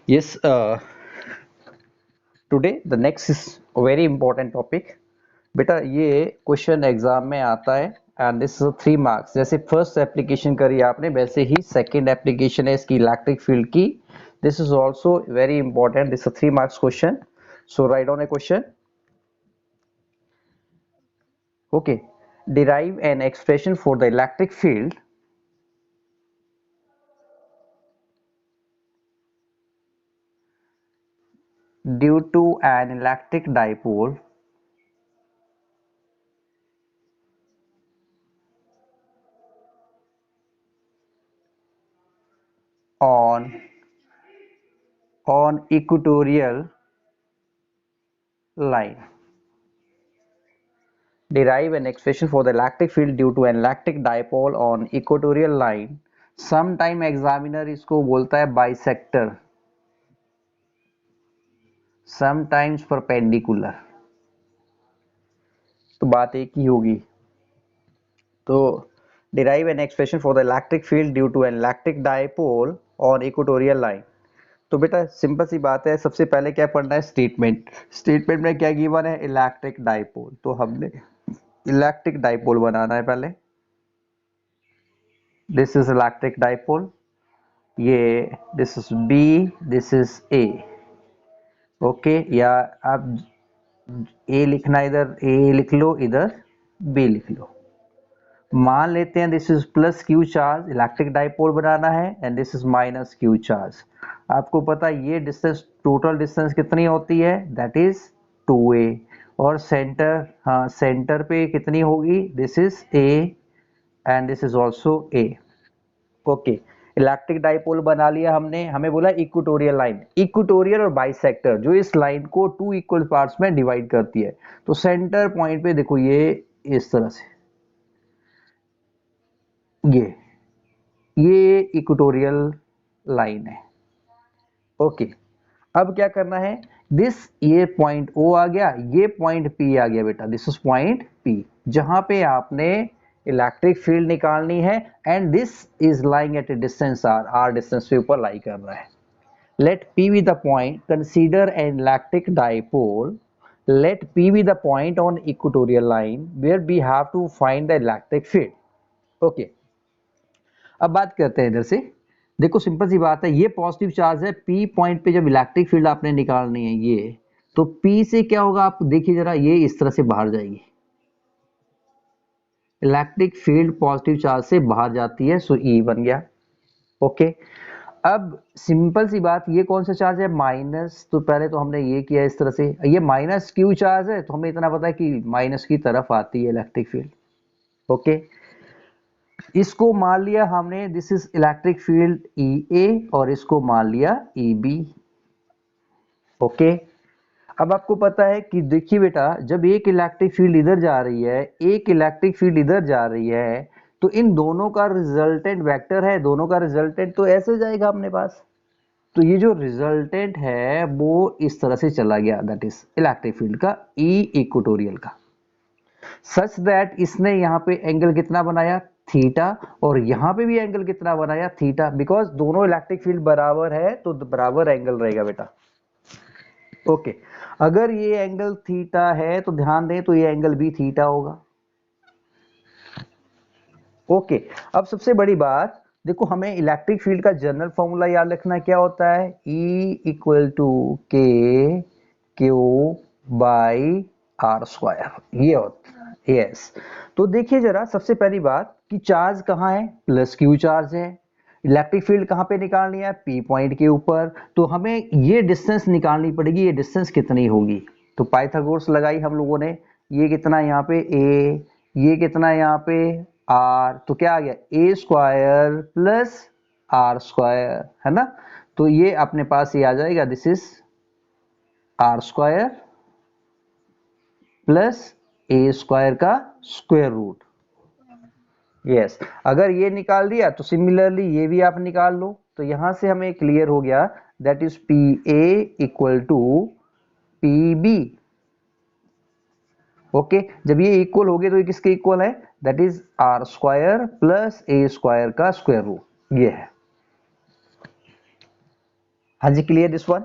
Yes, today the next is a very important topic. बेटा ये question exam में आता है एंड दिस इज 3 मार्क्स। जैसे फर्स्ट एप्लीकेशन करी आपने वैसे ही सेकंड एप्लीकेशन है इसकी इलेक्ट्रिक फील्ड की। This is also very important. This is 3 marks question. So write down A question. Okay, derive an expression for the electric field due to an electric dipole on equatorial line. Derive an expression for the electric field due to an electric dipole on equatorial line. Sometime examiner इसको बोलता है bisector, sometimes perpendicular। तो बात एक ही होगी। तो derive an expression for the electric field due to an electric dipole on equatorial line। तो बेटा सिंपल सी बात है, सबसे पहले क्या पढ़ना है, स्टेटमेंट। स्टेटमेंट में क्या गिवन है, इलेक्ट्रिक डाइपोल। तो हमने इलेक्ट्रिक डाइपोल बनाना है पहले। दिस इज इलेक्ट्रिक डाइपोल, ये this is B, this is A. Okay, या आप ए लिखना, इधर ए लिख लो, इधर बी लिख लो। मान लेते हैं this is plus q charge, electric dipole बनाना है, and this is minus q charge. आपको पता है ये डिस्टेंस, टोटल डिस्टेंस कितनी होती है, दैट इज 2a। और सेंटर, हाँ सेंटर पे कितनी होगी, this is a and this is also a। Okay, electric dipole बना लिया हमने। हमें बोला इक्वेटोरियल लाइन, इक्वेटोरियल और बाइसेक्टर जो इस लाइन को 2 इक्वल पार्ट्स में डिवाइड करती है। तो सेंटर पॉइंट पे देखो ये इस तरह से, ये इक्वेटोरियल लाइन है। ओके, अब क्या करना है, दिस ये पॉइंट ओ आ गया, ये पॉइंट पी आ गया बेटा, दिस इज पॉइंट पी जहां पे आपने इलेक्ट्रिक फील्ड निकालनी है। And this is lying at a distance R, R distance पे ऊपर लाई कर रहा है। Let P be the point, consider an electric dipole. Let P be the point on equatorial line where we have to find the electric field. Okay, अब बात करते हैं इधर से। देखो सिंपल सी बात है, ये पॉजिटिव चार्ज है, पी पॉइंट पे जब इलेक्ट्रिक फील्ड आपने निकालनी है ये, तो पी से क्या होगा, आप देखिए जरा, ये इस तरह से बाहर जाएगी। इलेक्ट्रिक फील्ड पॉजिटिव चार्ज से बाहर जाती है, सो ई बन गया। ओके, अब सिंपल सी बात, ये कौन सा चार्ज है, माइनस। तो पहले तो हमने ये किया इस तरह से, ये माइनस क्यू चार्ज है, तो हमें इतना पता है कि माइनस की तरफ आती है इलेक्ट्रिक फील्ड। ओके, इसको मान लिया हमने, this is electric field E A, और इसको मान लिया ई बी। ओके, अब आपको पता है कि देखिए बेटा, जब एक इलेक्ट्रिक फील्ड इधर जा रही है, एक इलेक्ट्रिक फील्ड इधर जा रही है, तो इन दोनों का रिजल्टेंट वेक्टर है, दोनों का रिजल्टेंट तो ऐसे जाएगा अपने पास। तो ये जो रिजल्टेंट है वो इस तरह से चला गया, दैट इज इलेक्ट्रिक फील्ड का ई इक्वेटोरियल का, सच दैट इसने यहाँ पे एंगल कितना बनाया, थीटा, और यहाँ पे भी एंगल कितना बनाया, थीटा। बिकॉज दोनों इलेक्ट्रिक फील्ड बराबर है तो बराबर एंगल रहेगा बेटा। ओके, अगर ये एंगल थीटा है तो ध्यान दें, तो ये एंगल भी थीटा होगा। ओके, अब सबसे बड़ी बात देखो, हमें इलेक्ट्रिक फील्ड का जनरल फॉर्मूला याद रखना, क्या होता है, E इक्वल टू के क्यू बाई आर स्क्वायर, ये होता है। यस, तो देखिए जरा, सबसे पहली बात कि चार्ज कहाँ है, प्लस क्यू चार्ज है। इलेक्ट्रिक फील्ड कहाँ पे निकालनी है, पी पॉइंट के ऊपर। तो हमें ये डिस्टेंस निकालनी पड़ेगी, ये डिस्टेंस कितनी होगी। तो पाइथागोरस लगाई हम लोगों ने, ये कितना यहाँ पे ए, ये कितना यहाँ पे आर, तो क्या आ गया, A square plus R square, है ना। तो ये अपने पास ये आ जाएगा, this is R square plus A square का स्क्वायर रूट। यस, अगर ये निकाल दिया तो सिमिलरली ये भी आप निकाल लो। तो यहां से हमें क्लियर हो गया, that is P A equal to P B. Okay, जब ये इक्वल हो गए तो ये किसके इक्वल है, that is R square plus A square का स्क्वायर रूट, ये है। हाँ जी, क्लियर दिस वन।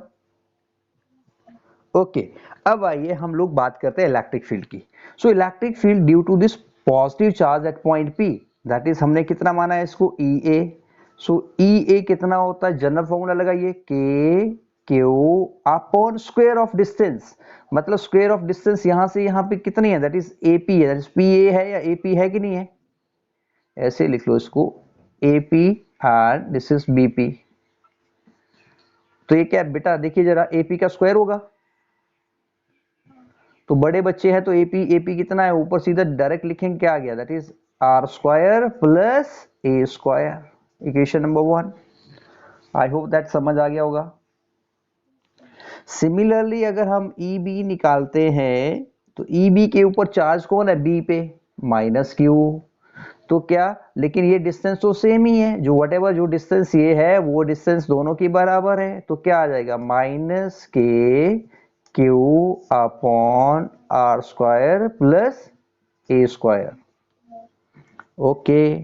ओके, अब आइए हम लोग बात करते हैं इलेक्ट्रिक फील्ड की। So electric field due to this positive charge at point P, that is हमने कितना माना है इसको, ई ए। सो ई ए कितना होता है, जनरल फॉर्मूला लगाइए, के Q upon square of distance. मतलब स्क्वायर ऑफ डिस्टेंस यहां से यहां पे कितनी है, दैट इज ए पी है, दैट इज पी ए है या ए पी है कि नहीं है, ऐसे लिख लो इसको, A P and this is B P. तो ये क्या बेटा, देखिए जरा, ए पी का स्क्वायर होगा, तो बड़े बच्चे हैं तो एपी एपी कितना है, ऊपर सीधा डायरेक्ट लिखेंगे, क्या आ गया, that is R square plus A square, equation number 1। I hope that समझ आ गया होगा। सिमिलरली अगर हम ई बी निकालते हैं तो ई बी के ऊपर चार्ज कौन है, बी पे, माइनस क्यू। तो क्या, लेकिन ये डिस्टेंस तो सेम ही है, जो वट जो डिस्टेंस ये है वो डिस्टेंस दोनों की बराबर है, तो क्या आ जाएगा, माइनस के Q upon R square plus ए स्क्वायर। ओके,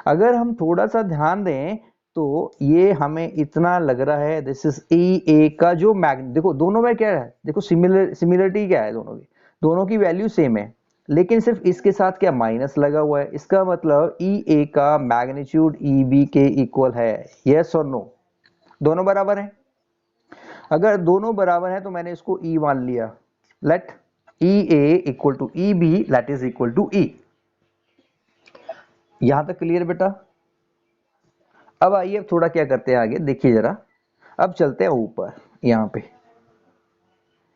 अगर हम थोड़ा सा ध्यान दें तो ये हमें इतना लग रहा है, दिस इज ई ए का जो देखो दोनों में क्या है, देखो सिमिलरिटी क्या है दोनों की, दोनों की वैल्यू सेम है, लेकिन सिर्फ इसके साथ क्या माइनस लगा हुआ है, इसका मतलब ई ए का मैग्नीट्यूड ई बी के इक्वल है, यस और नो, दोनों बराबर है। अगर दोनों बराबर है तो मैंने इसको ई मान लिया, let E A equal to E B, let is equal to E. यहां तक क्लियर बेटा। अब आइए थोड़ा क्या करते हैं आगे, देखिए जरा, अब चलते हैं ऊपर, यहाँ पे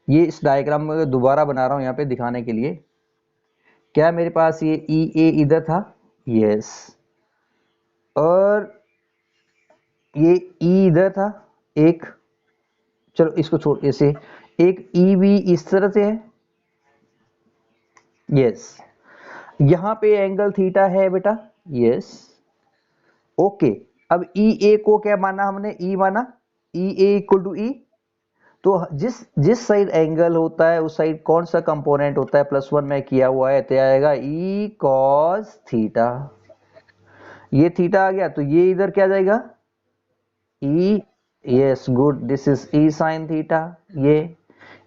ये इस डायग्राम में दोबारा बना रहा हूं यहाँ पे दिखाने के लिए। क्या मेरे पास ये ई ए इधर था, यस, और ये ई इधर था एक, चलो इसको छोड़, ऐसे एक ई बी इस तरह से है, यस, यहाँ पे एंगल थीटा है बेटा, यस, ओके। अब ई ए को क्या माना हमने, ई माना, ई ए इक्वल टू ई, तो जिस जिस साइड एंगल होता है उस साइड कौन सा कंपोनेंट होता है, +1 में किया हुआ है, तो आएगा ई कॉस थीटा। ये थीटा आ गया तो ये इधर क्या जाएगा, E, yes good, this is E sine theta. ये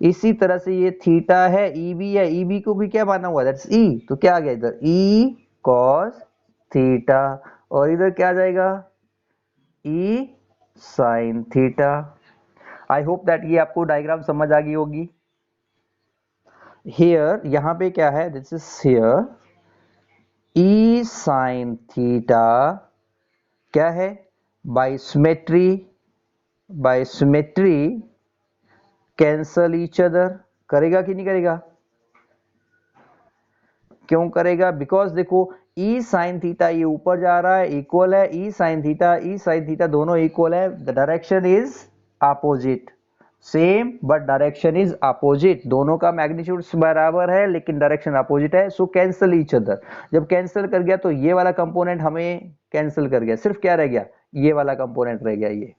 इसी तरह से ये थीटा है, ई बी है, ई बी को भी क्या माना हुआ, दैट्स ई, तो क्या आ गया इधर, ई कॉस थीटा, और इधर क्या आ जाएगा, E sine theta. I hope that ये आपको डायग्राम समझ आ गई होगी। हियर यहाँ पे क्या है, this is here E sine theta क्या है, by symmetry, by symmetry cancel each other, करेगा कि नहीं करेगा, क्यों करेगा, बिकॉज देखो ई साइन थीटा ये ऊपर जा रहा है, इक्वल है ई साइन थीटा दोनों इक्वल है, the direction is opposite, same but direction is opposite, दोनों का मैग्नीट्यूड बराबर है लेकिन डायरेक्शन अपोजिट है, सो कैंसल ईच अदर। जब कैंसिल कर गया तो ये वाला कंपोनेंट हमें कैंसिल कर गया, सिर्फ क्या रह गया, ये वाला कंपोनेंट रह गया ये।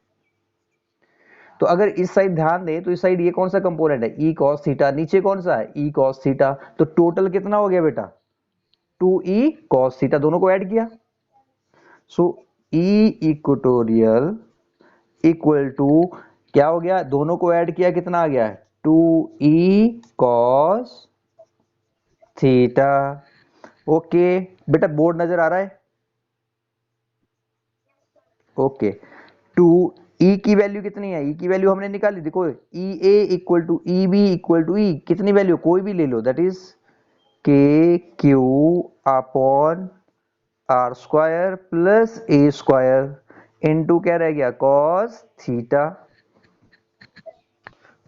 तो अगर इस साइड ध्यान दें तो इस साइड ये कौन सा कंपोनेंट है, ई कॉस थीटा, नीचे कौन सा है, ई कॉस थीटा, तो टोटल कितना हो गया बेटा, 2e cos थीटा, दोनों को ऐड किया, सो ई इक्वेटोरियल इक्वल टू क्या हो गया, दोनों को ऐड किया कितना आ गया है, 2e cos थीटा। ओके बेटा, बोर्ड नजर आ रहा है, ओके, टू ई की वैल्यू कितनी है, ई की वैल्यू हमने निकाली, देखो E A equal to E B equal to E, कितनी वैल्यू कोई भी ले लो, that is K Q upon R square plus A square into क्या रह गया, कॉस थीटा।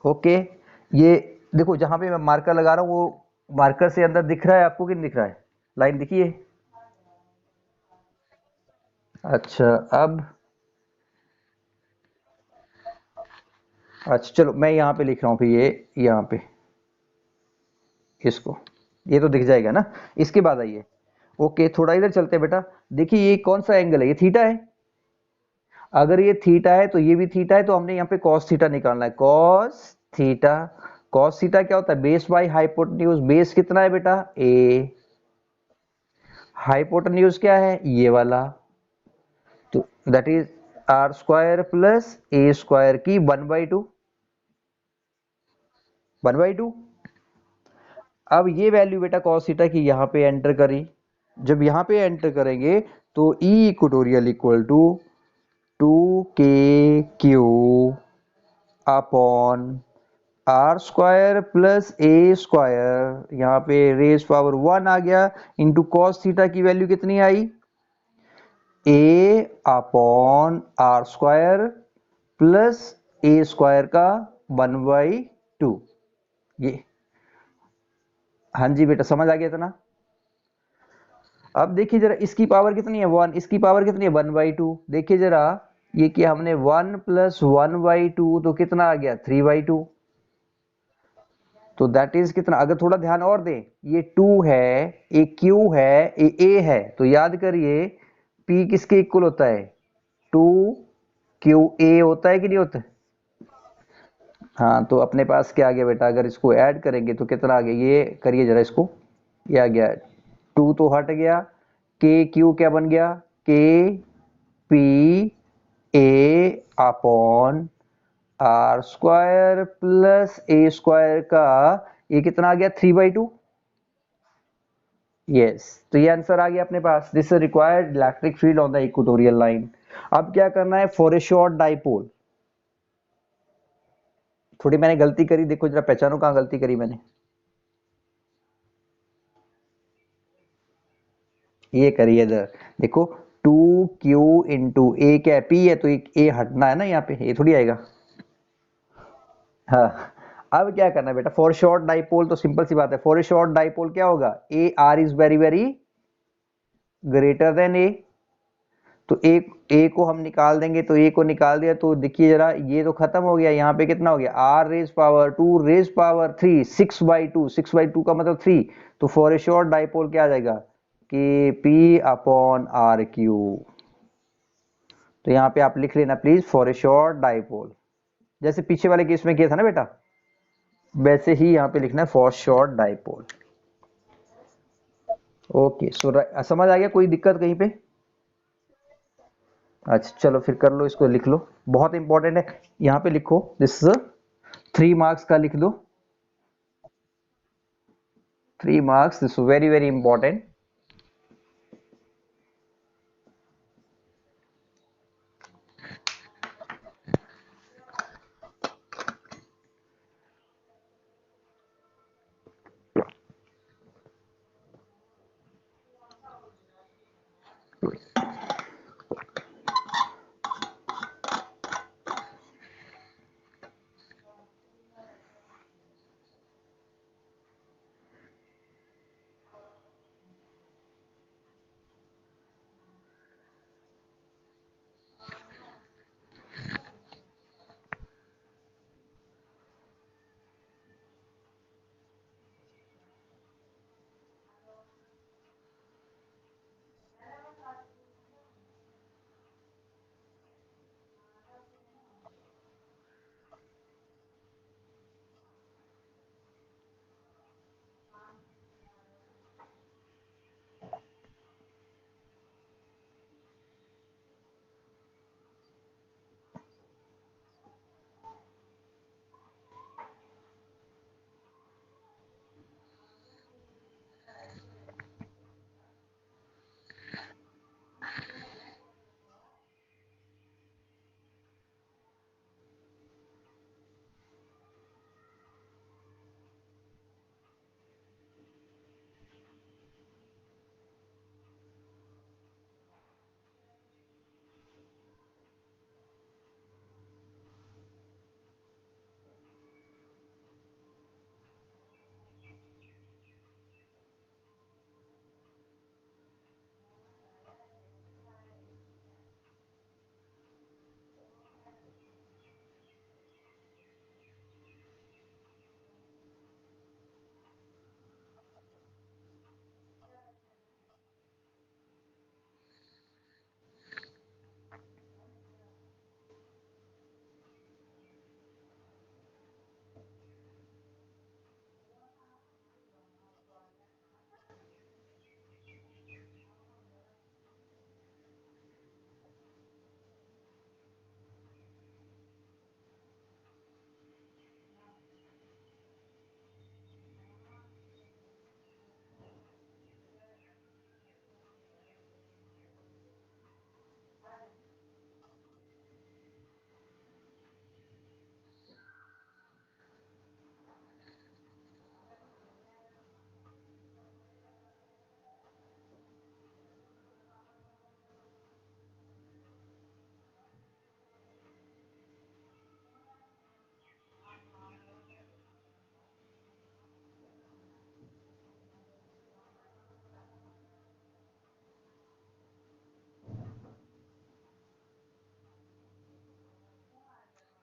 ओके, ये देखो जहां पे मैं मार्कर लगा रहा हूं वो मार्कर से अंदर दिख रहा है आपको कि नहीं दिख रहा है, लाइन दिखिए, अच्छा अब, अच्छा चलो मैं यहाँ पे लिख रहा हूँ फिर, ये यहाँ पे इसको, ये तो दिख जाएगा ना, इसके बाद आइए, ओके थोड़ा इधर चलते हैं बेटा, देखिए ये कौन सा एंगल है, ये थीटा है, अगर ये थीटा है तो ये भी थीटा है, तो हमने यहाँ पे कॉस थीटा निकालना है, कॉस थीटा, कॉस थीटा क्या होता है, बेस बाय हाइपोटेन्यूज, बेस कितना है बेटा, ए, हाइपोटेन्यूज क्या है, ये वाला, तो that is R square plus A square की 1/2 1/2। अब ये वैल्यू बेटा cos थीटा की यहाँ पे एंटर करी। जब यहाँ पे एंटर करेंगे तो E equatorial equal to 2k/q upon R square plus A square, यहाँ पे रेज पावर 1 आ गया, इंटू cos थीटा की वैल्यू कितनी आई, A upon R square plus A square का 1/2। ये हाँ जी बेटा समझ आ गया था ना। अब देखिए जरा इसकी पावर कितनी है 1, इसकी पावर कितनी है 1/2। देखिए जरा ये किया हमने 1 प्लस 1/2 तो कितना आ गया 3/2। तो दैट इज कितना, अगर थोड़ा ध्यान और दें, ये 2 है, ए क्यू है, ए है, तो याद करिए पी किसके इक्वल होता है 2 QA होता है कि नहीं होता। हाँ तो अपने पास क्या आ गया बेटा, अगर इसको ऐड करेंगे तो कितना आ गया, ये करिए जरा इसको, ये आ गया 2 तो हट गया, के क्यू क्या बन गया KPA upon R square plus ए स्क्वायर का ये कितना आ गया 3/2। यस, तो ये आंसर आ गया अपने पास, this is required electric field on the equatorial line. अब क्या करना है फॉर ए शॉर्ट डाइपोल। थोड़ी मैंने गलती करी, देखो जरा पहचानो कहां गलती करी मैंने। ये करिए इधर, देखो 2Q इंटू ए क्या पी है, तो एक ए हटना है ना यहाँ पे, ये थोड़ी आएगा। हाँ अब क्या करना है बेटा फॉर शॉर्ट डाइपोल, तो सिंपल सी बात है, फॉर ए शॉर्ट डाइपोल क्या होगा, a R is very very greater than a. तो ए को हम निकाल देंगे, तो ए को निकाल दिया तो देखिए जरा ये तो खत्म हो गया, यहाँ पे कितना हो गया R raise power 2 raise power 3 6/2, 6/2 का मतलब 3। तो फॉर ए शॉर्ट डाइपोल क्या आ जाएगा के पी अपॉन आर क्यू। तो यहाँ पे आप लिख लेना please for a short dipole, जैसे पीछे वाले केस में किया था ना बेटा, वैसे ही यहाँ पे लिखना है for short dipole. Okay so समझ आ गया, कोई दिक्कत कहीं पे। अच्छा चलो फिर कर लो, इसको लिख लो, बहुत इंपॉर्टेंट है, यहाँ पे लिखो दिस 3 मार्क्स का लिख दो, 3 marks, this very very important.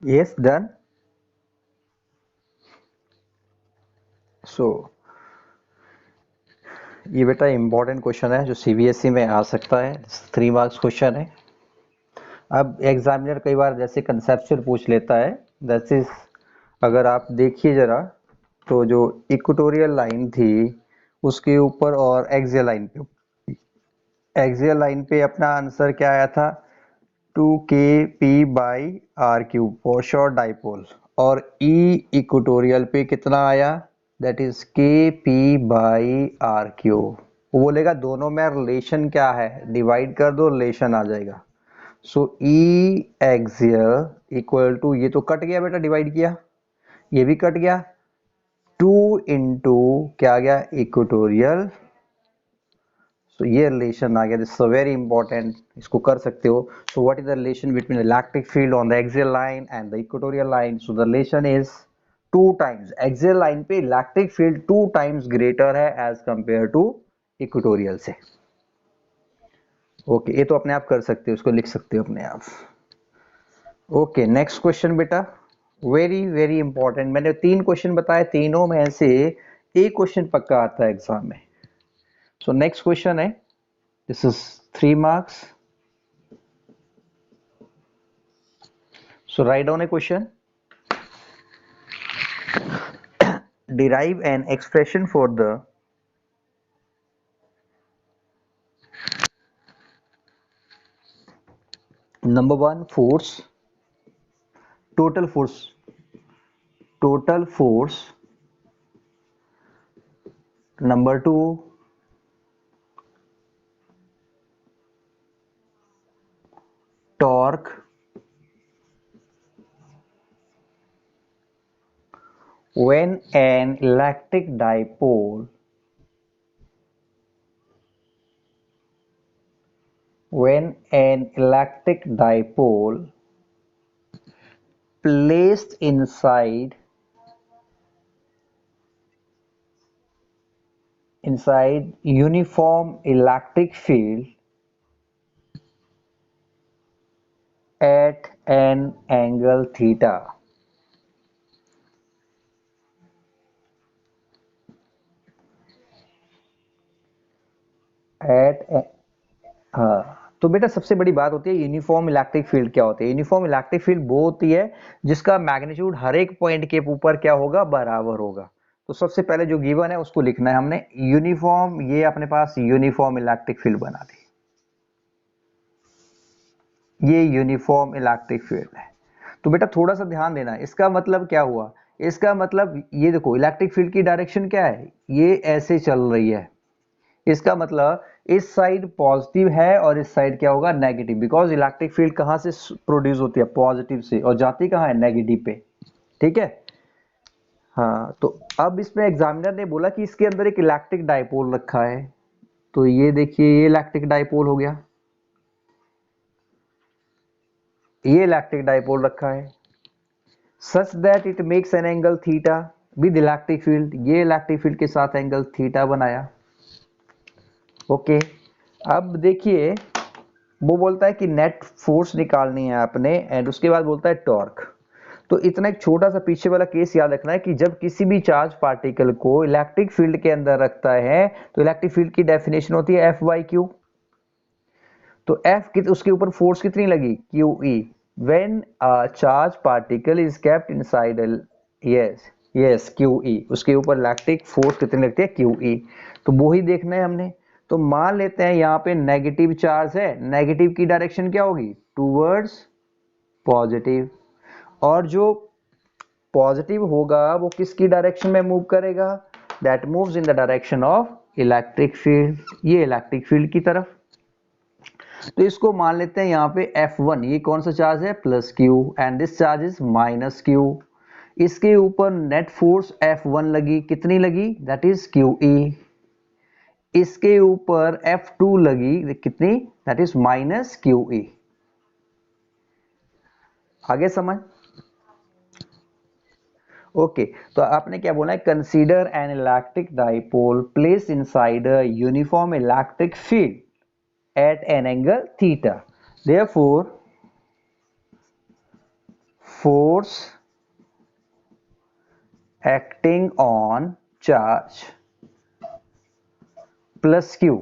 Yes done. So ये बेटा इंपॉर्टेंट क्वेश्चन है जो सीबीएसई में आ सकता है, 3 मार्क्स क्वेश्चन है। अब एग्जामिनर कई बार जैसे कंसेप्चुअल पूछ लेता है, दैट इज, अगर आप देखिए जरा, तो जो इक्वेटोरियल लाइन थी उसके ऊपर और एक्सियल लाइन पे अपना आंसर क्या आया था, 2kp/r³ फॉर शॉर्ट डाइपोल। और ई इक्वेटोरियल पे कितना आया, दैट इज kp/r³। वो बोलेगा दोनों में रिलेशन क्या है, डिवाइड कर दो, रिलेशन आ जाएगा। सो ई एक्सियल इक्वल टू, ये तो कट गया बेटा, डिवाइड किया, ये भी कट गया, 2 इंटू क्या आ गया, इक्वेटोरियल। सो ये रिलेशन आ गया, दिस इज वेरी इंपॉर्टेंट, इसको कर सकते हो। So what is the relation between the electric field on the axial line and the equatorial line? So the relation is 2 times, axial line पे इलेक्ट्रिक फील्ड 2 टाइम्स ग्रेटर है as compare to equatorial से। Okay, ये तो अपने आप कर सकते हो, इसको लिख सकते हो अपने आप। ओके, नेक्स्ट क्वेश्चन बेटा, वेरी वेरी इंपॉर्टेंट। मैंने 3 क्वेश्चन बताए, तीनों में से एक क्वेश्चन पक्का आता है एग्जाम में। सो नेक्स्ट क्वेश्चन है, this is 3 marks. So write down a question. Derive an expression for the number one force, total force, total force. Number two, torque. When an electric dipole, when an electric dipole placed inside uniform electric field at an angle theta. At a, हाँ, तो बेटा सबसे बड़ी बात होती है uniform electric field क्या होती है। यूनिफॉर्म इलेक्ट्रिक फील्ड वो होती है जिसका मैग्नीट्यूड हर एक पॉइंट के ऊपर क्या होगा, बराबर होगा। तो सबसे पहले जो गिवन है उसको लिखना है हमने, यूनिफॉर्म, ये अपने पास यूनिफॉर्म इलेक्ट्रिक फील्ड बना दी, ये यूनिफॉर्म इलेक्ट्रिक फील्ड है। तो बेटा थोड़ा सा ध्यान देना, इसका मतलब क्या हुआ, इसका मतलब ये देखो इलेक्ट्रिक फील्ड की डायरेक्शन क्या है, ये ऐसे चल रही है। इसका मतलब इस साइड पॉजिटिव है और इस साइड क्या होगा, नेगेटिव, बिकॉज इलेक्ट्रिक फील्ड कहां से प्रोड्यूस होती है, पॉजिटिव से, और जाती कहां है, नेगेटिव पे। ठीक है, हाँ। तो अब इसमें एग्जामिनर ने बोला कि इसके अंदर एक इलेक्ट्रिक डाइपोल रखा है, तो ये देखिए ये इलेक्ट्रिक डाइपोल हो गया, ये इलेक्ट्रिक डाइपोल रखा है, such that it makes an angle theta with electric field, ये इलेक्ट्रिक फील्ड के साथ एंगल थीटा बनाया। ओके, अब देखिए वो बोलता है कि नेट फोर्स निकालनी है आपने, एंड उसके बाद बोलता है टॉर्क। तो इतना एक छोटा सा पीछे वाला केस याद रखना है कि जब किसी भी चार्ज पार्टिकल को इलेक्ट्रिक फील्ड के अंदर रखता है तो इलेक्ट्रिक फील्ड की डेफिनेशन होती है F/Q। तो F की उसके ऊपर फोर्स कितनी लगी, QE, when a charge particle is kept inside, yes yes QE, उसके ऊपर इलेक्ट्रिक फोर्स कितनी लगती है, QE। तो वो ही देखना है हमने। तो मान लेते हैं यहाँ पे नेगेटिव चार्ज है, नेगेटिव की डायरेक्शन क्या होगी, टूवर्ड्स पॉजिटिव, और जो पॉजिटिव होगा वो किसकी डायरेक्शन में मूव करेगा, that moves in the direction of electric field, ये इलेक्ट्रिक फील्ड की तरफ। तो इसको मान लेते हैं यहाँ पे F1, ये कौन सा चार्ज है, plus Q, and this charge is minus Q। इसके ऊपर नेट फोर्स F1 लगी, कितनी लगी, दैट इज QE। इसके ऊपर F2 लगी, कितनी, दैट इज माइनस QE। आगे समझ। ओके, तो आपने क्या बोला है, consider an electric dipole place inside a uniform electric field at an angle theta, therefore force acting on charge plus Q,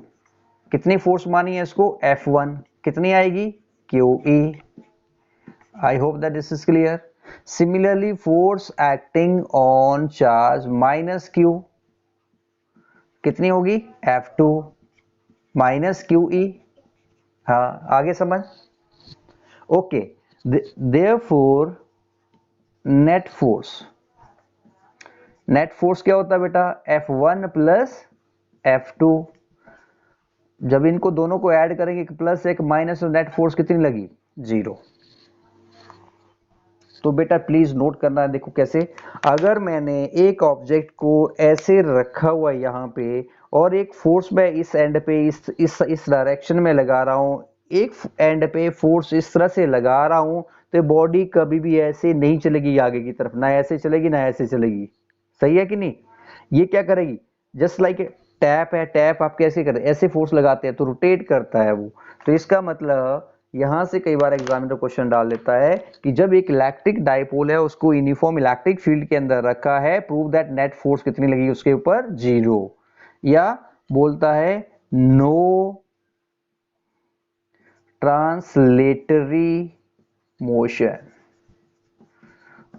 कितनी फोर्स मानी है इसको, F1, कितनी आएगी, QE। I hope that this is clear. Similarly force acting on charge minus Q, कितनी होगी, F2 minus QE। हाँ आगे समझ, ओके। देयरफॉर नेट फोर्स क्या होता है बेटा, F1 प्लस F2। जब इनको दोनों को ऐड करेंगे, एक प्लस एक माइनस, तो नेट फोर्स कितनी लगी, 0। तो बेटा प्लीज नोट करना है, देखो कैसे, अगर मैंने एक ऑब्जेक्ट को ऐसे रखा हुआ है यहाँ पे, और एक फोर्स मैं इस एंड पे इस डायरेक्शन में लगा रहा हूँ, एक एंड पे फोर्स इस तरह से लगा रहा हूँ, तो बॉडी कभी भी ऐसे नहीं चलेगी आगे की तरफ, ना ऐसे चलेगी ना ऐसे चलेगी, सही है कि नहीं। ये क्या करेगी, जस्ट लाइक टैप है, टैप आप कैसे करते हैं, ऐसे फोर्स लगाते हैं तो रोटेट करता है वो। तो इसका मतलब यहां से कई बार एग्जामिनर क्वेश्चन डाल देता है कि जब एक इलेक्ट्रिक डाइपोल है, उसको यूनिफॉर्म इलेक्ट्रिक फील्ड के अंदर रखा है, प्रूव दैट नेट फोर्स कितनी लगी उसके ऊपर, 0। या बोलता है no translatory motion,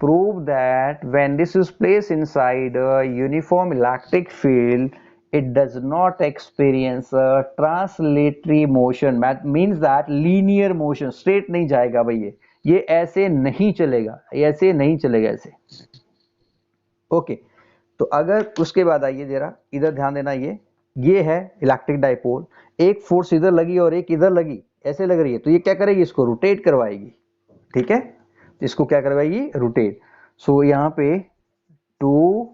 prove that when this is placed inside a uniform electric field, it does not experience a translatory motion, means that linear motion, straight नहीं जाएगा भाई, ये ऐसे नहीं चलेगा, ऐसे नहीं चलेगा ऐसे, ओके। तो अगर उसके बाद आइए जरा इधर ध्यान देना, ये है इलेक्ट्रिक डाइपोल, एक फोर्स इधर लगी और एक इधर लगी, ऐसे लग रही है, तो ये क्या करेगी, इसको रोटेट करवाएगी, ठीक है, इसको क्या करवाएगी, रोटेट। सो यहां पे 2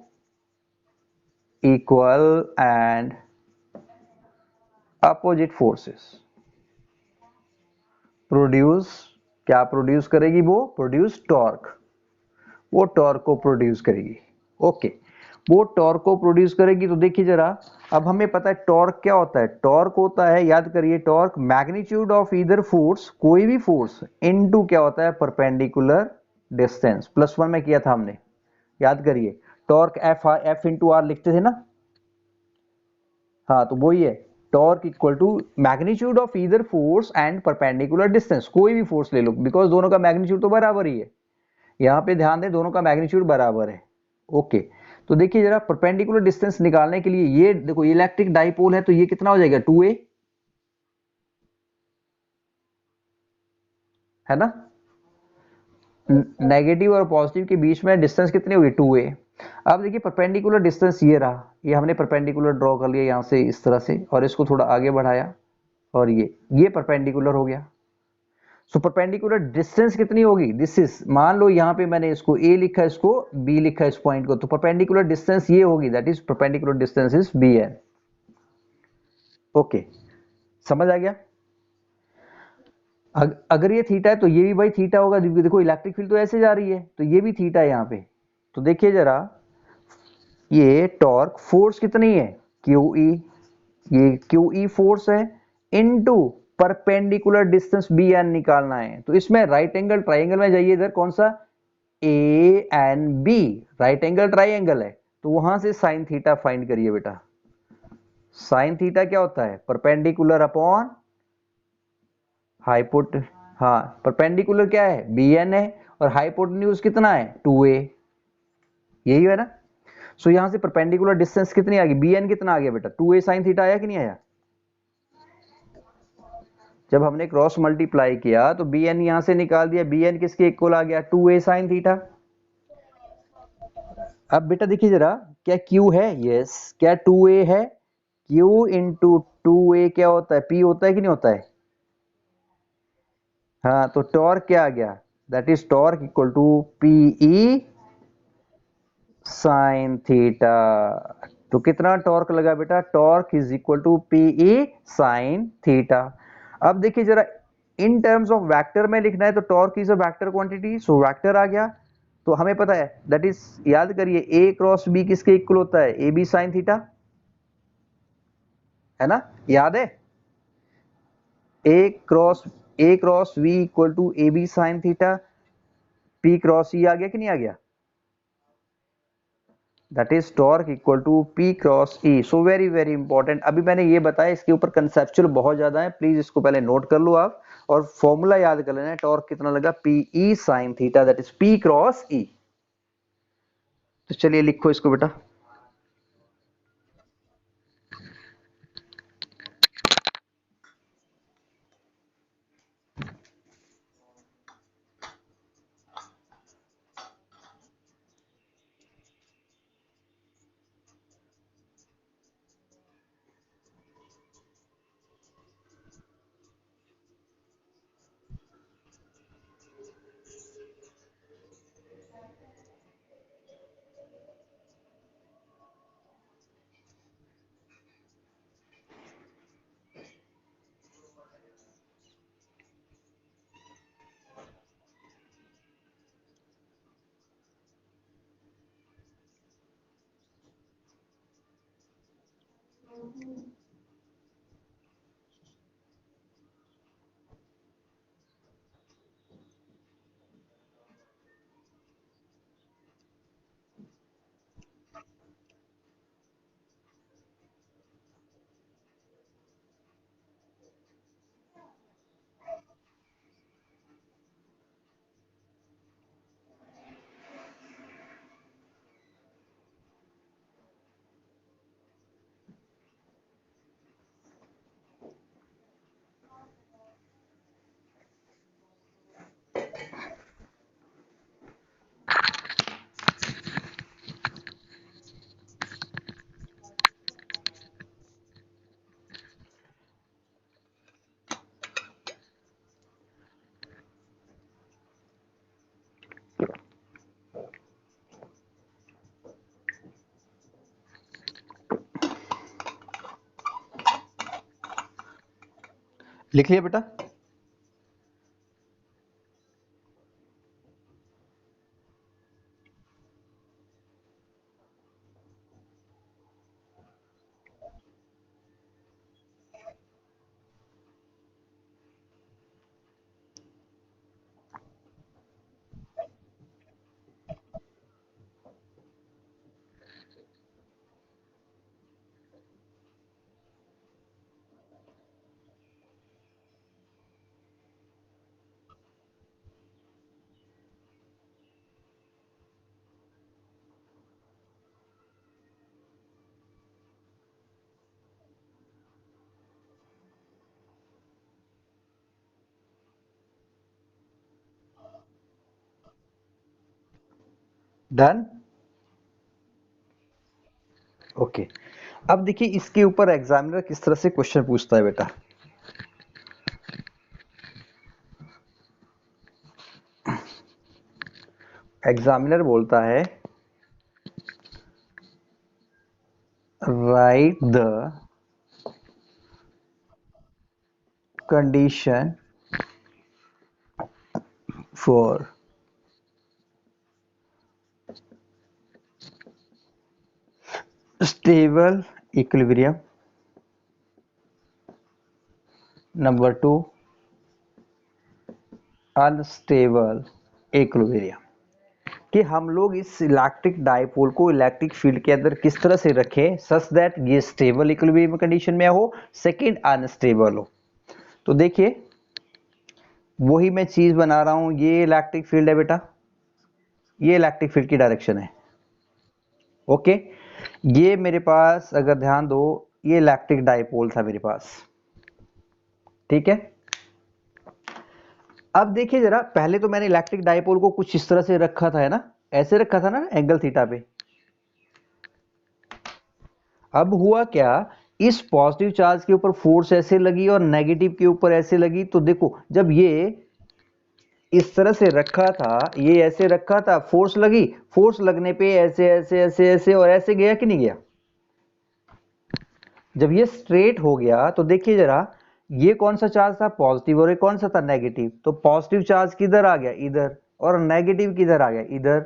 equal and opposite forces produce, क्या प्रोड्यूस करेगी, वो प्रोड्यूस टॉर्क, वो टॉर्क को प्रोड्यूस करेगी, ओके। वो टॉर्क को प्रोड्यूस करेगी, तो देखिए जरा, अब हमें पता है टॉर्क क्या होता है, टॉर्क होता है, याद करिए, torque magnitude of either force, कोई भी फोर्स, इनटू क्या होता है, परपेंडिकुलर डिस्टेंस, +1 में किया था हमने, याद करिए, टॉर्क एफ इंटू आर लिखते थे ना, हाँ तो वही है, torque equal to magnitude of either force and perpendicular distance, कोई भी फोर्स ले लो, बिकॉज दोनों का मैग्नीट्यूड तो बराबर ही है, यहां पे ध्यान दें दोनों का मैग्नीट्यूड बराबर है, ओके। तो देखिए जरा परपेंडिकुलर डिस्टेंस निकालने के लिए, ये देखो इलेक्ट्रिक डाइपोल है, तो ये कितना हो जाएगा, 2a, है ना, नेगेटिव और पॉजिटिव के बीच में डिस्टेंस कितनी होगी, 2a। अब देखिए परपेंडिकुलर डिस्टेंस ये रहा, ये हमने परपेंडिकुलर ड्रॉ कर लिया यहां से इस तरह से, और इसको थोड़ा आगे बढ़ाया, और ये परपेंडिकुलर हो गया। सो परपेंडिकुलर डिस्टेंस कितनी होगी, दिस इज, मान लो यहाँ पे मैंने इसको a लिखा, इसको b लिखा, इस पॉइंट को, तो परपेंडिकुलर डिस्टेंस ये होगी, that is perpendicular distance is bn, okay, समझ आ गया। अगर ये थीटा है तो ये भी भाई थीटा होगा, देखो इलेक्ट्रिक फील्ड तो ऐसे जा रही है, तो ये भी थीटा है यहाँ पे। तो देखिए जरा, ये टॉर्क फोर्स कितनी है, QE, ये QE फोर्स है, इनटू परपेंडिकुलर डिस्टेंस bn निकालना है। तो इसमें राइट एंगल ट्राइंगल में जाइए, इधर कौन सा, A and B, right angle triangle है, तो वहां से साइन थीटा फाइंड करिए बेटा। साइन थीटा क्या होता है, परपेंडिकुलर अपॉन हाइपोट, हाँ परपेंडिकुलर क्या है, bn है, और हाइपोटेन्यूज कितना है, 2a, यही है ना। सो यहां से परपेंडिकुलर डिस्टेंस कितनी आ गई, bn कितना आ गया बेटा, 2a साइन थीटा आया कि नहीं आया। जब हमने क्रॉस मल्टीप्लाई किया तो bn यहां से निकाल दिया, bn किसके इक्वल आ गया, 2a साइन थीटा। अब बेटा देखिए जरा, क्या q है, यस, क्या 2a है, q इंटू 2a क्या होता है, p होता है कि नहीं होता है, हाँ तो टॉर्क क्या आ गया, that is torque equal to PE sine theta. तो कितना टॉर्क लगा बेटा, torque is equal to PE sine theta. अब देखिए जरा, इन टर्म्स ऑफ वेक्टर में लिखना है, तो torque is a vector quantity, so vector आ गया। तो हमें पता है, दैट इज, याद करिए, A क्रॉस B किसके इक्वल होता है, AB साइन थीटा, है ना, याद है, A cross V equal to AB sine theta. P cross E आ गया कि नहीं आ गया? That is torque equal to P cross E। So very very important. अभी मैंने ये बताया, इसके ऊपर कंसेप्चुअल बहुत ज्यादा है, प्लीज इसको पहले नोट कर लो आप, और फॉर्मूला याद कर लेना, टॉर्क कितना लगा, PE sin theta, that is P cross E। तो चलिए लिखो इसको बेटा। लिख लिया बेटा? डन। ओके। अब देखिए इसके ऊपर एग्जामिनर किस तरह से क्वेश्चन पूछता है बेटा। एग्जामिनर बोलता है right the condition for stable equilibrium, number 2 unstable equilibrium, कि हम लोग इस इलेक्ट्रिक डाइपोल को इलेक्ट्रिक फील्ड के अंदर किस तरह से रखें सच दैट ये स्टेबल इक्विलिब्रियम कंडीशन में हो, सेकंड अनस्टेबल हो। तो देखिए वही मैं चीज बना रहा हूं, ये इलेक्ट्रिक फील्ड है बेटा, ये इलेक्ट्रिक फील्ड की डायरेक्शन है। ओके, ये मेरे पास अगर ध्यान दो, ये इलेक्ट्रिक डाइपोल था मेरे पास, ठीक है। अब देखिए जरा, पहले तो मैंने इलेक्ट्रिक डाइपोल को कुछ इस तरह से रखा था, है ना, ऐसे रखा था ना एंगल थीटा पे। अब हुआ क्या, इस पॉजिटिव चार्ज के ऊपर फोर्स ऐसे लगी और नेगेटिव के ऊपर ऐसे लगी, तो देखो जब ये इस तरह से रखा था, ये ऐसे रखा था, फोर्स लगी, फोर्स लगने पे ऐसे ऐसे ऐसे ऐसे और ऐसे गया कि नहीं गया। जब ये स्ट्रेट हो गया तो देखिए जरा, ये कौन सा चार्ज था, पॉजिटिव, और ये कौन सा था, नेगेटिव। तो पॉजिटिव चार्ज किधर आ गया, इधर, और नेगेटिव किधर आ गया, इधर,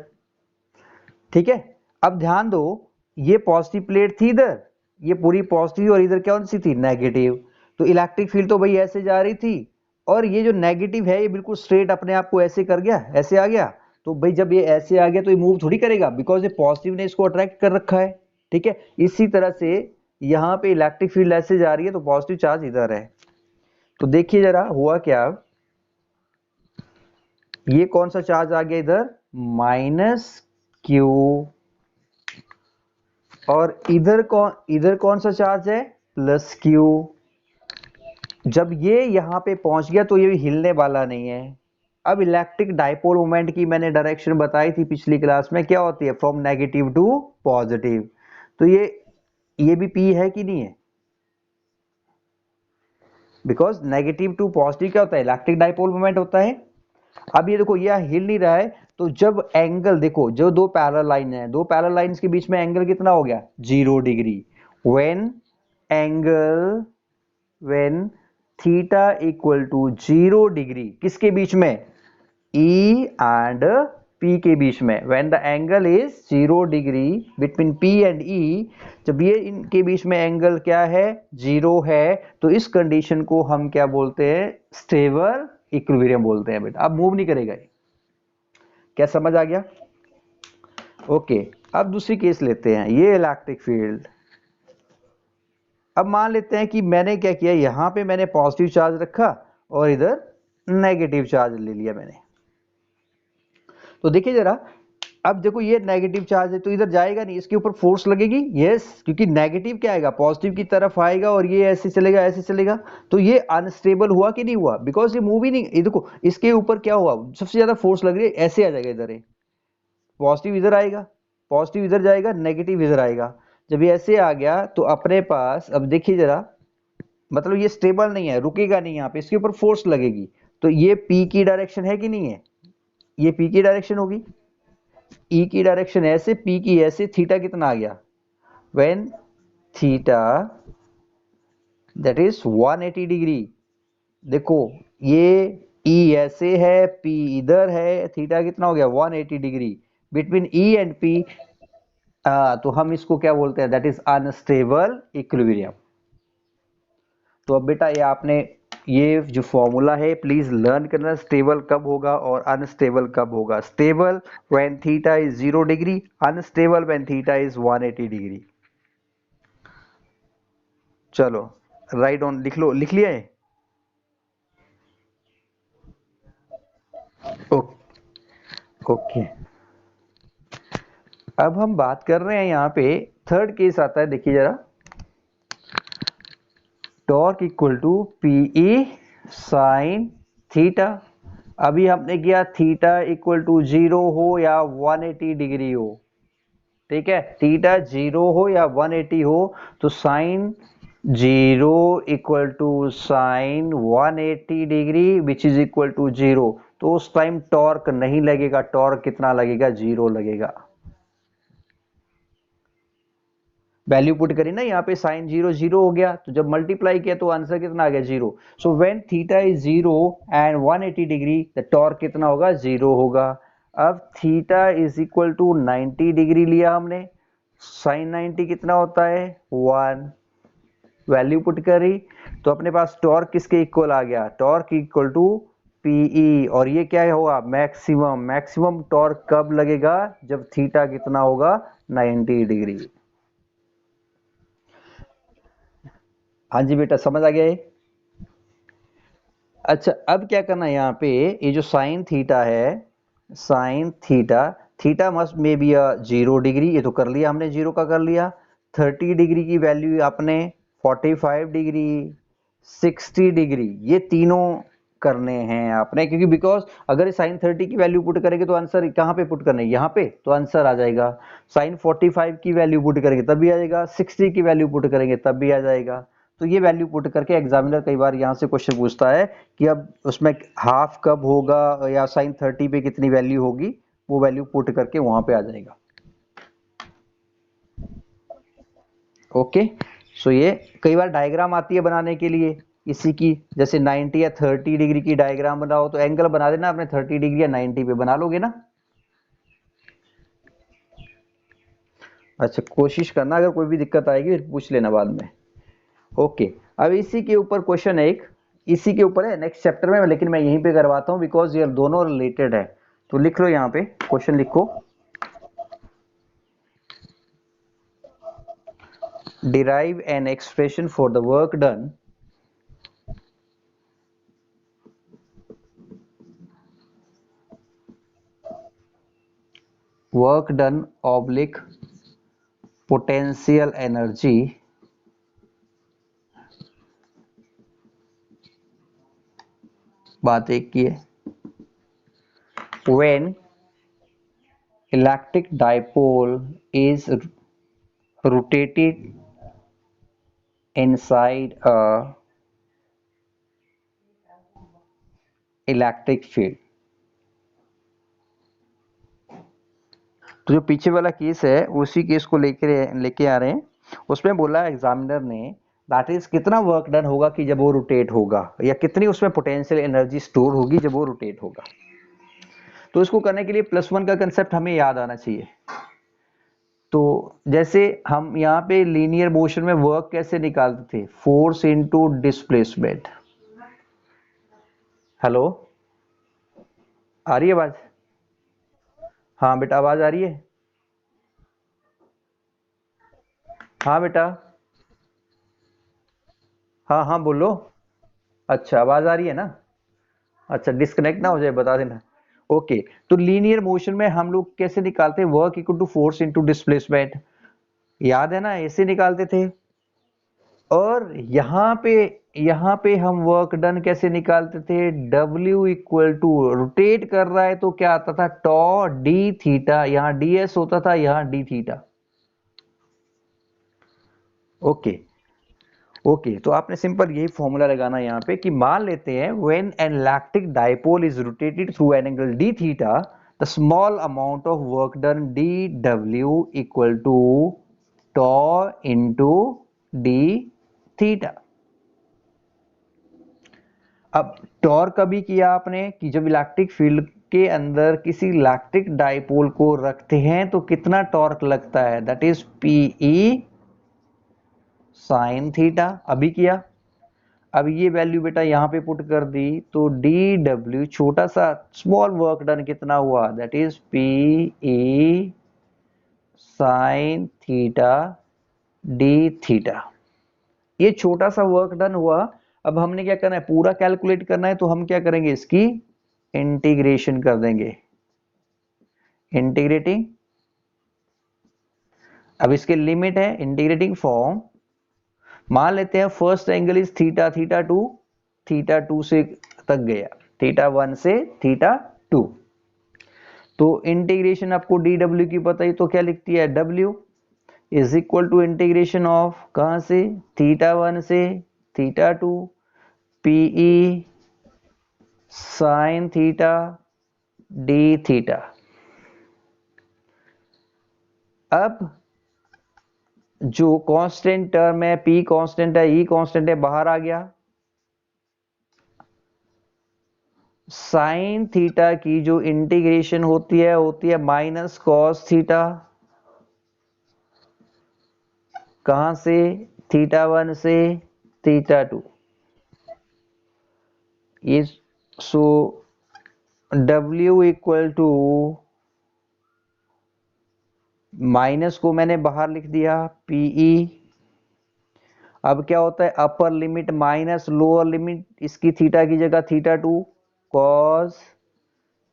ठीक है। अब ध्यान दो, ये पॉजिटिव प्लेट थी इधर, ये पूरी पॉजिटिव, और इधर कौन सी थी, नेगेटिव। तो इलेक्ट्रिक फील्ड तो भाई ऐसे जा रही थी, और ये जो नेगेटिव है ये बिल्कुल स्ट्रेट अपने आप को ऐसे कर गया, ऐसे आ गया। तो भाई जब ये ऐसे आ गया तो ये मूव थोड़ी करेगा, बिकॉज ये पॉजिटिव ने इसको अट्रैक्ट कर रखा है। ठीक है, इसी तरह से यहाँ पे इलेक्ट्रिक फील्ड ऐसे जा रही है तो पॉजिटिव चार्ज इधर है। तो देखिए जरा हुआ क्या, ये कौन सा चार्ज आ गया इधर, -q, और इधर कौन सा चार्ज है, +q। जब ये यहाँ पे पहुंच गया तो ये हिलने वाला नहीं है। अब इलेक्ट्रिक डाइपोल मोमेंट की मैंने डायरेक्शन बताई थी पिछली क्लास में, क्या होती है, फ्रॉम नेगेटिव टू पॉजिटिव। तो ये भी p है कि नहीं है, बिकॉज नेगेटिव टू पॉजिटिव क्या होता है, इलेक्ट्रिक डाइपोल मोमेंट होता है। अब ये देखो यह हिल नहीं रहा है, तो जब एंगल देखो, जो दो पैरेलल लाइन है, दो पैरेलल लाइंस के बीच में एंगल कितना हो गया, 0 degree. When theta equal to 0 degree, किसके बीच में, E एंड P के बीच में, when the angle is 0 degree between P and E, जब ये इनके बीच में एंगल क्या है, 0 है, तो इस कंडीशन को हम क्या बोलते हैं, स्टेबल इक्विलिब्रियम बोलते हैं बेटा। अब मूव नहीं करेगा ये, क्या समझ आ गया। ओके, अब दूसरी केस लेते हैं, ये इलेक्ट्रिक फील्ड। अब मान लेते हैं कि मैंने क्या किया, यहां पे मैंने पॉजिटिव चार्ज रखा और इधर नेगेटिव चार्ज ले लिया मैंने। तो देखिए जरा, अब देखो ये नेगेटिव चार्ज है तो इधर जाएगा नहीं, इसके ऊपर फोर्स लगेगी, यस, क्योंकि नेगेटिव क्या आएगा, पॉजिटिव की तरफ आएगा, और ये ऐसे चलेगा ऐसे चलेगा, तो ये अनस्टेबल हुआ कि नहीं हुआ, बिकॉज ये मूव ही नहीं, ये देखो इसके ऊपर क्या हुआ, सबसे ज्यादा फोर्स लग रही है, ऐसे आ जाएगा इधर, पॉजिटिव इधर आएगा, पॉजिटिव इधर जाएगा, नेगेटिव इधर आएगा। जब ये ऐसे आ गया तो अपने पास, अब देखिए जरा, मतलब ये स्टेबल नहीं है, रुकेगा नहीं, यहाँ पे इसके ऊपर फोर्स लगेगी, तो ये P की डायरेक्शन है कि नहीं है, ये P की डायरेक्शन होगी, E की डायरेक्शन ऐसे, P की ऐसे, थीटा कितना आ गया, when theta that is 180 degree. देखो ये E ऐसे है, P इधर है, थीटा कितना हो गया, 180 degree between E and P। तो हम इसको क्या बोलते हैं, दैट इज अनस्टेबल इक्विलिब्रियम। तो अब बेटा ये आपने ये जो फॉर्मूला है प्लीज लर्न करना, स्टेबल कब होगा और अनस्टेबल कब होगा। Stable when theta is 0 degree, unstable when theta is 180 degree. चलो राइट ऑन लिख लो, लिख लिया है। ओके, अब हम बात कर रहे हैं यहाँ पे, थर्ड केस आता है, देखिए जरा, torque equal to PE sine theta. अभी हमने किया थीटा इक्वल टू 0 हो या 180 डिग्री हो, ठीक है, थीटा 0 हो या 180 हो, तो sine 0 equal to sine 180 degree which is equal to 0, तो उस टाइम टॉर्क नहीं लगेगा, टॉर्क कितना लगेगा, 0 लगेगा। वैल्यू पुट करी ना यहाँ पे, साइन 0 0 हो गया, तो जब मल्टीप्लाई किया तो आंसर कितना आ गया, 0। So when theta is 0 and 180 degree, the torque कितना होगा, 0 होगा। अब theta is equal to 90 degree लिया हमने, साइन 90 कितना होता है, 1, वैल्यू पुट करी, तो अपने पास टॉर्क किसके इक्वल आ गया, टॉर्क इक्वल टू पीई, और ये क्या होगा, मैक्सिमम। मैक्सिमम टॉर्क कब लगेगा, जब थीटा कितना होगा, 90 डिग्री। हाँ जी बेटा, समझ आ गया ये। अच्छा, अब क्या करना है यहाँ पे, ये जो साइन थीटा है, sine theta, theta must may be 0 degree, ये तो कर लिया हमने, 0 का कर लिया। 30 डिग्री की वैल्यू आपने, 45 डिग्री, 60 डिग्री, ये तीनों करने हैं आपने, क्योंकि बिकॉज अगर साइन 30 की वैल्यू पुट करेंगे तो आंसर कहाँ पे पुट करना है, यहाँ पे, तो आंसर आ जाएगा। साइन 45 की वैल्यू पुट करेंगे तब भी आ जाएगा, 60 की वैल्यू पुट करेंगे तब भी आ जाएगा। तो ये वैल्यू पुट करके एग्जामिनर कई बार यहाँ से क्वेश्चन पूछता है कि अब उसमें हाफ कब होगा या साइन 30 पे कितनी वैल्यू होगी, वो वैल्यू पुट करके वहां पे आ जाएगा। ओके, सो ये कई बार डायग्राम आती है बनाने के लिए इसी की, जैसे 90 या 30 डिग्री की डायग्राम बनाओ, तो एंगल बना देना अपने 30 डिग्री या 90 पे बना लोगे ना। अच्छा, कोशिश करना, अगर कोई भी दिक्कत आएगी फिर पूछ लेना बाद में। ओके, अब इसी के ऊपर क्वेश्चन है एक, इसी के ऊपर है नेक्स्ट चैप्टर में, लेकिन मैं यहीं पे करवाता हूँ बिकॉज ये दोनों रिलेटेड है। तो लिख लो यहाँ पे, क्वेश्चन लिखो, derive an expression for the work done oblique potential energy बात एक की है, when electric dipole is rotated inside a electric field। तो जो पीछे वाला केस है उसी केस को लेके आ रहे हैं। उसमें बोला एग्जामिनर ने दैट इज कितना वर्क डन होगा कि जब वो रोटेट होगा, या कितनी उसमें पोटेंशियल एनर्जी स्टोर होगी जब वो रोटेट होगा। तो इसको करने के लिए +1 का कंसेप्ट हमें याद आना चाहिए। तो जैसे हम यहाँ पे लीनियर मोशन में वर्क कैसे निकालते थे, फोर्स इनटू डिस्प्लेसमेंट। हेलो, आ रही है आवाज? हाँ बेटा, आवाज आ रही है? हाँ बेटा, हाँ हाँ बोलो। अच्छा, आवाज आ रही है ना? अच्छा, डिस्कनेक्ट ना हो जाए बता देना। ओके, तो लीनियर मोशन में हम लोग कैसे निकालते हैं, work equal to force into displacement, याद है ना, ऐसे निकालते थे। और यहाँ पे हम वर्क डन कैसे निकालते थे, W इक्वल टू, रोटेट कर रहा है तो क्या आता था, टॉ डी थीटा, यहाँ ds होता था, यहाँ डी थीटा। ओके ओके, तो आपने सिंपल यही फॉर्मूला लगाना है यहाँ पे कि मान लेते हैं when an electric dipole is rotated through an angle d theta, the small amount of work done d W equal to tau into d theta. अब टॉर्क कभी किया आपने कि जब इलेक्ट्रिक फील्ड के अंदर किसी इलेक्ट्रिक डाइपोल को रखते हैं तो कितना टॉर्क लगता है, that is PE sine theta. अभी किया। अब ये वैल्यू बेटा यहाँ पे पुट कर दी तो डी डब्ल्यू, छोटा सा स्मॉल वर्क डन कितना हुआ, that is P E sine theta d theta. ये छोटा सा वर्क डन हुआ। अब हमने क्या करना है, पूरा कैलकुलेट करना है, तो हम क्या करेंगे, इसकी इंटीग्रेशन कर देंगे, इंटीग्रेटिंग। अब इसके लिमिट है, इंटीग्रेटिंग फॉर्म, मान लेते हैं first angle is theta, theta two से तक गया, थीटा 1 से थीटा 2। तो इंटीग्रेशन आपको डी डब्ल्यू की पता ही, तो क्या लिखती है, W is equal to integration of कहां से, थीटा 1 से theta 2 PE sine theta d theta. अब जो कांस्टेंट टर्म है, पी कांस्टेंट है, ई कांस्टेंट है, बाहर आ गया। साइन थीटा की जो इंटीग्रेशन होती है माइनस कॉस थीटा, कहां से, थीटा 1 से थीटा 2। ये सो W इक्वल टू, माइनस को मैंने बाहर लिख दिया, पीई। अब क्या होता है, upper limit minus lower limit, इसकी थीटा की जगह theta 2 cos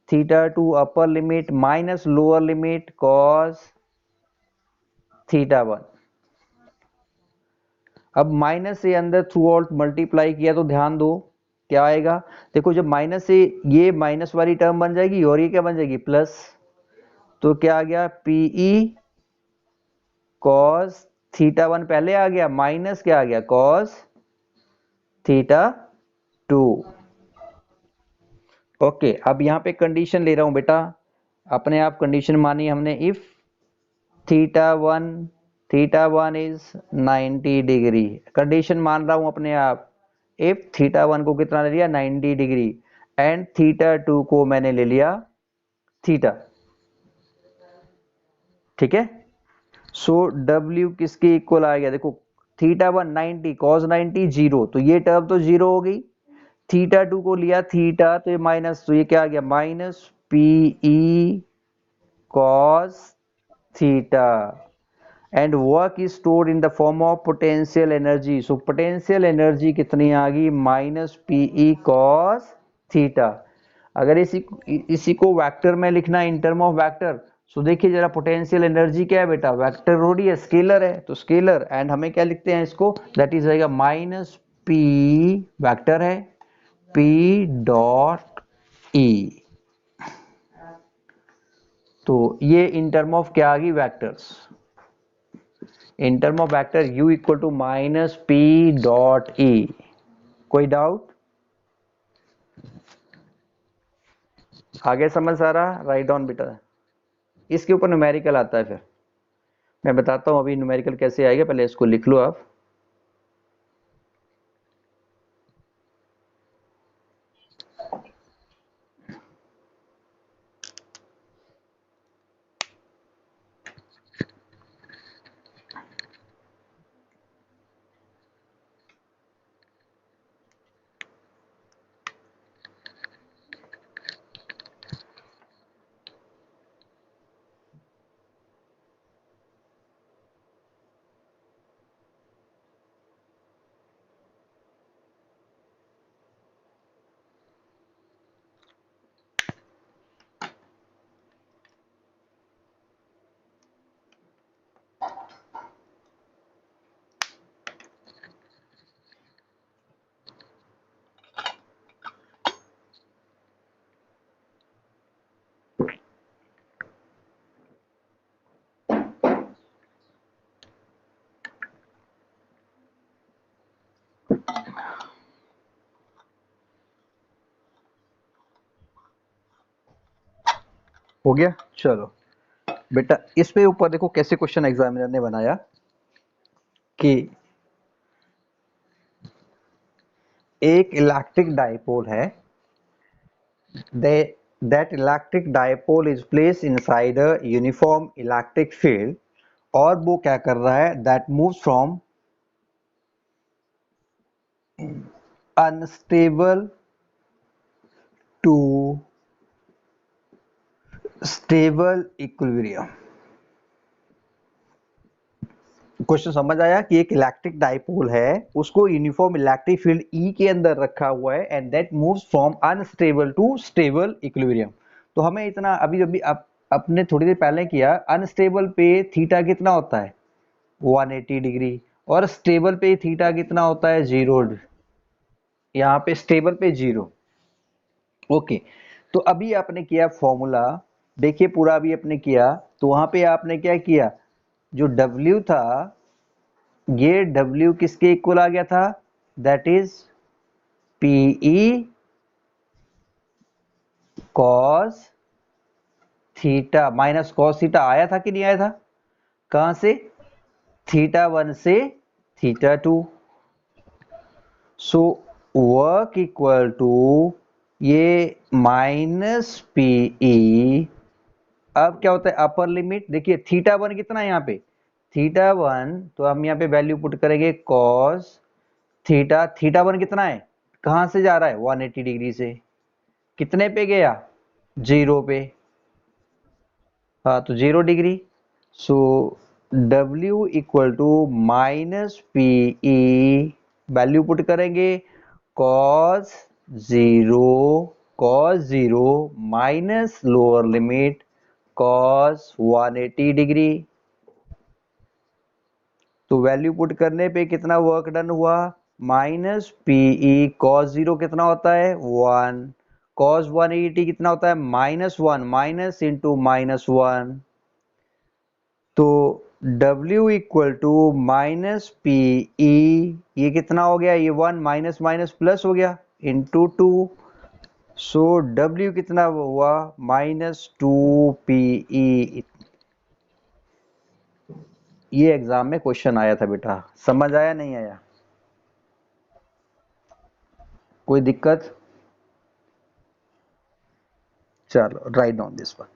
theta 2, upper limit minus lower limit cos theta 1। अब माइनस से अंदर थ्रू आउट मल्टीप्लाई किया तो ध्यान दो क्या आएगा, देखो जब माइनस से ये माइनस वाली टर्म बन जाएगी और ये क्या बन जाएगी, प्लस। तो क्या आ गया, पीई कॉस थीटा 1 पहले आ गया, माइनस क्या आ गया, कॉस थीटा 2। ओके, अब यहाँ पे कंडीशन ले रहा हूं बेटा, अपने आप कंडीशन मानी हमने, if theta 1 is 90 degree, condition मान रहा हूं अपने आप। इफ थीटा 1 को कितना ले लिया, 90 डिग्री, एंड थीटा 2 को मैंने ले लिया थीटा। ठीक है, सो W किसके इक्वल आ गया, देखो थीटा 1 90, कॉस 90 0, तो ये टर्म तो 0 हो गई। थीटा 2 को लिया थीटा, तो ये माइनस, तो ये क्या आ गया, minus PE cos theta and work is stored in the form of potential energy. So potential energy कितनी आ गई? Minus PE cos theta. अगर इसी को वेक्टर में लिखना है इन टर्म ऑफ वेक्टर, सो देखिए जरा पोटेंशियल एनर्जी क्या है बेटा, वेक्टर थोड़ी है, स्केलर है, तो स्केलर एंड हमें क्या लिखते हैं इसको, दैट इज आएगा माइनस पी, वेक्टर है, पी डॉट ई। तो ये इन टर्म ऑफ क्या आ गई, vectors. In term of vector u equal to minus P dot E. कोई डाउट? आगे समझ आ रहा? राइट डाउन बेटा। इसके ऊपर न्यूमेरिकल आता है, फिर मैं बताता हूं अभी न्यूमेरिकल कैसे आएगा, पहले इसको लिख लो आप। हो गया? चलो बेटा, इस पे ऊपर देखो कैसे क्वेश्चन एग्जामिनर ने बनाया कि एक इलेक्ट्रिक डाइपोल है, that electric dipole is placed inside a uniform electric field, और वो क्या कर रहा है, that moves from unstable to stable equilibrium। Question समझ आया कि एक इलेक्ट्रिक डाइपोल है, उसको यूनिफॉर्म इलेक्ट्रिक फील्ड ई के अंदर रखा हुआ है and that moves from unstable to stable equilibrium. तो हमें इतना अभी अभी अपने थोड़ी देर पहले किया, अनस्टेबल पे थीटा कितना होता है 180 डिग्री, और स्टेबल पे थीटा कितना होता है 0। यहाँ पे स्टेबल पे 0। ओके, तो अभी आपने किया फॉर्मूला, देखिए पूरा अभी आपने किया, तो वहां पे आपने क्या किया, जो W था, ये W किसके इक्वल आ गया था, that is PE cos theta minus cos theta. आया था कि नहीं आया था? कहां से? थीटा 1 से theta 2। So work equal to ये माइनस PE। अब क्या होता है, अपर लिमिट देखिए, थीटा 1 कितना है यहाँ पे, थीटा 1, तो हम यहाँ पे वैल्यू पुट करेंगे कॉस थीटा। थीटा 1 कितना है, कहां से जा रहा है 180 डिग्री से, कितने पे गया 0 पे, हाँ तो 0 degree. So W equal to minus P E, value put करेंगे cos 0, cos 0 minus lower limit cos 180 degree. तो वैल्यू पुट करने पे कितना वर्क डन हुआ, माइनस पीई कॉस 0 कितना होता है 1, कॉस 180 कितना होता है -1, माइनस इंटू -1। तो W equal to minus PE, ये कितना हो गया, ये 1 माइनस माइनस प्लस हो गया इंटू 2। सो W कितना हुआ -2 PE। ये एग्जाम में क्वेश्चन आया था बेटा, समझ आया नहीं आया? कोई दिक्कत? चलो राइट डाउन दिस वन।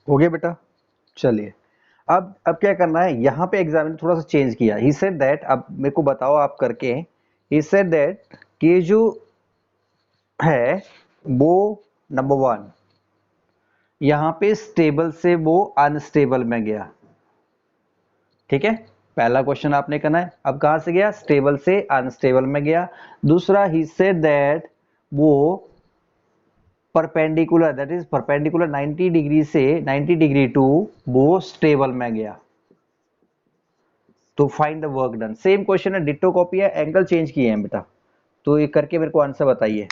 हो गया बेटा। चलिए, अब क्या करना है, यहाँ पे एग्जाम ने थोड़ा सा चेंज किया। ही सेड दैट, अब मेरे को बताओ आप करके। ही सेड दैट कि ये जो है वो नंबर वन, यहाँ पे स्टेबल से वो अनस्टेबल में गया। ठीक है, पहला क्वेश्चन आपने करना है। अब कहाँ से गया, स्टेबल से अनस्टेबल में गया। दूसरा, ही सेड दैट वो perpendicular, that is perpendicular 90 degree से 90 डिग्री टू वो स्टेबल में गया। तो find the work done. Same question है, डिट्टो कॉपी है, एंगल चेंज किए हैं बेटा। तो ये करके मेरे को आंसर बताइए।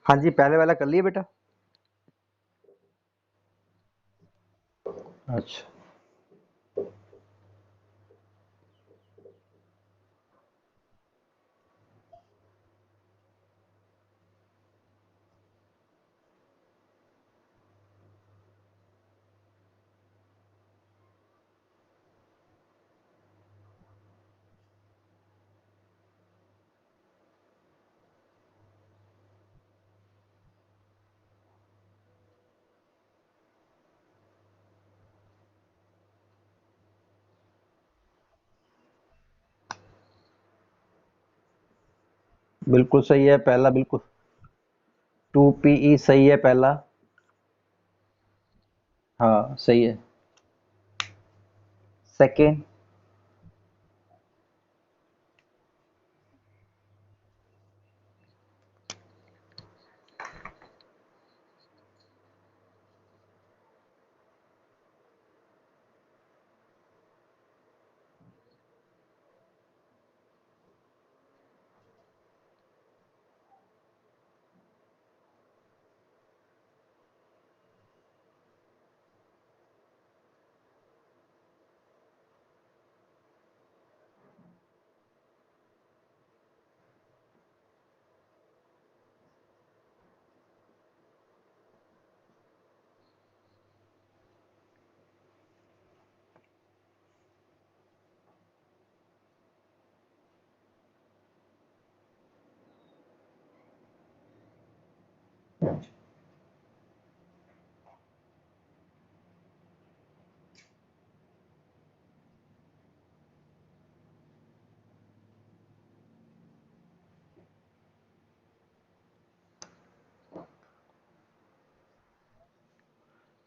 हाँ जी, पहले वाला कर लिए बेटा। अच्छा, बिल्कुल सही है पहला, बिल्कुल। 2PE सही है पहला। हाँ सही है। सेकेंड,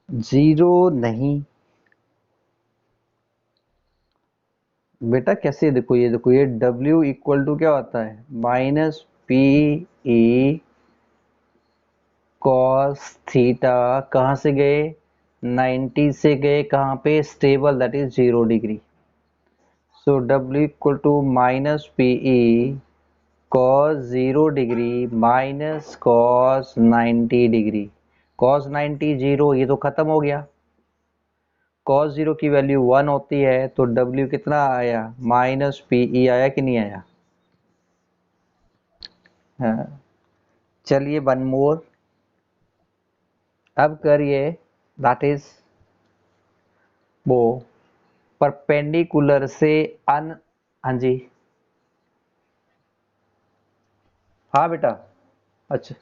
जीरो नहीं बेटा। कैसे, देखो ये, देखो ये W इक्वल टू क्या होता है, -PE कॉस थीटा। कहाँ से गए, 90 से गए कहाँ पे, stable, that is 0 degree. So W equal to -PE cos 0 degree minus cos 90 degree. cos 90 0, ये तो खत्म हो गया। cos 0 की वैल्यू 1 होती है तो W कितना आया, माइनस PE आया कि नहीं आया। हाँ, चलिए वन मोर, अब करिए, दैट इज वो परपेंडिकुलर से अन, हाँ जी, हाँ बेटा, अच्छा,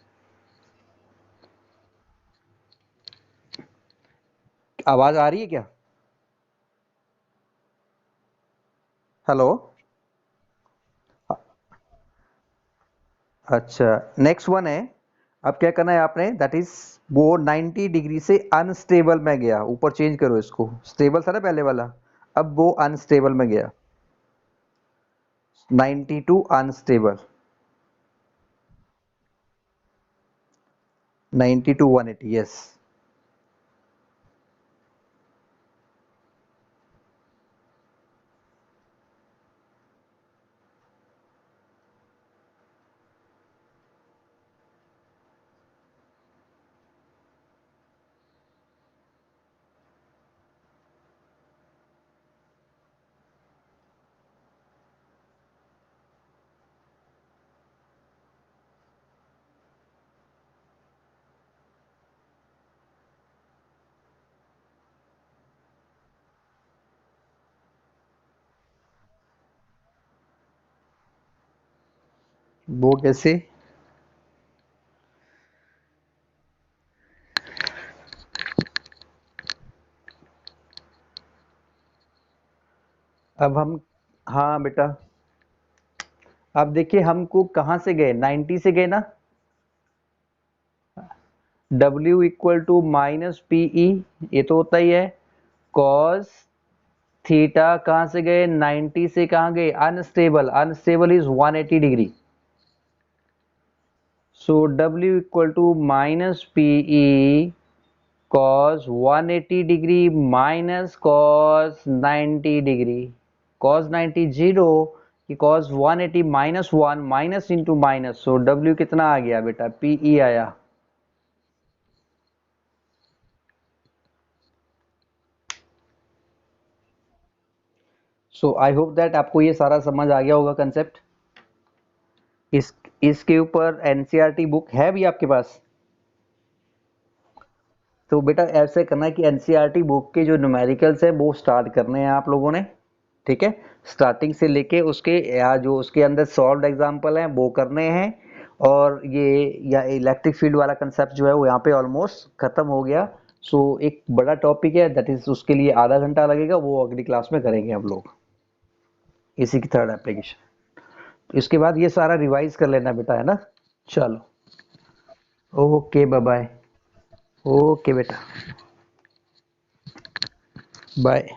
आवाज आ रही है क्या? हेलो। अच्छा, नेक्स्ट वन है। अब क्या करना है आपने, दैट इज वो 90 डिग्री से अनस्टेबल में गया, ऊपर चेंज करो इसको, स्टेबल था ना पहले वाला, अब वो अनस्टेबल में गया, 90 टू अनस्टेबल, 90 टू 180, यस। वो कैसे? अब हम, हाँ बेटा, अब देखिए हमको कहाँ से गए, 90 से गए ना। W equal to minus PE, ये तो होता ही है। कॉस थीटा कहाँ से गए, 90 से कहाँ गए, unstable, unstable is 180 degree. So W equal to minus PE cos 180 degree minus cos 90 degree, cos 90 zero कि cos 180 minus 1 minus into minus, so W कितना आ गया बेटा, PE आया। सो आई होप दैट आपको ये सारा समझ आ गया होगा कंसेप्ट। इस इसके ऊपर एनसीईआरटी बुक है भी आपके पास? तो बेटा ऐसे करना है कि एनसीईआरटी बुक के जो न्यूमेरिकल्स है वो स्टार्ट करने हैं आप लोगों ने, ठीक है, स्टार्टिंग से लेके उसके या जो उसके अंदर सॉल्व्ड एग्जांपल हैं वो करने हैं। और ये या इलेक्ट्रिक फील्ड वाला कंसेप्ट जो है वो यहाँ पे ऑलमोस्ट खत्म हो गया। सो एक बड़ा टॉपिक है, दैट इज उसके लिए आधा घंटा लगेगा, वो अगली क्लास में करेंगे हम लोग, इसी की थर्ड एप्लीकेशन। इसके बाद ये सारा रिवाइज कर लेना बेटा, है ना। चलो, ओके, बाय बाय। ओके बेटा, बाय।